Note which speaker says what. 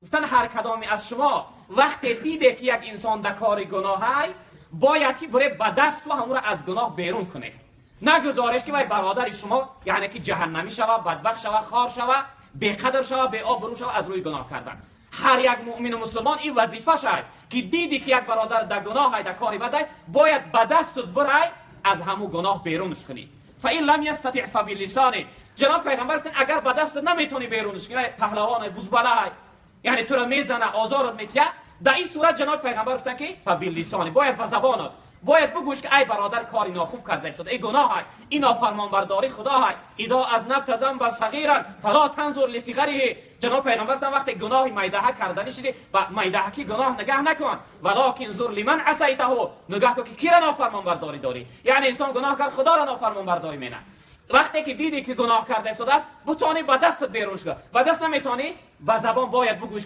Speaker 1: گفتن هر کدام از شما وقتی دیده که یک انسان در کار گناه باید که بره به دست و همون را از گناه بیرون کنه، نگذارش که وای برادر شما یعنی که جهنمی شوه، بدبخت شوه، خار شوه، بیقدر شوه، بی آبرو شوه از روی گناه کردن. هر یک مؤمن و مسلمان این وظیفه شد که دیدی که یک برادر در گناه در کاری بده باید به دستت برای از همون گناه بیرونش کنی. فإن لم يستطع فبلسانه. جناب پیغمبر گفتن اگر به دست نمیتونی بیرونش کنی، پهلوان بزبله یعنی تو را میزنه آزارت میتیه، در این صورت جناب پیغمبر گفتن که فبلسانه، باید به زبانت باید بگوش که ای برادر کاری ناخوب کرده است، ای گناه های، این نافرمانبرداری خدا های، اذا اذنبت ذنبا صغیرا فلا تنظر لصغره. جناب پیغمبر گفتن وقتی گناه میدهه کردنی شده و میدهه کی گناه نگاه نکن، ولکن انظر لمن عصیته، نگاه کن که کی را نافرمانبرداری داری. یعنی انسان گناه کرد خدا را نافرمانبرداری مینه. وقتی که دیدی که گناه کرده است بتونی به دست بیرونش کن، به دست نمیتونی به زبان باید بگوش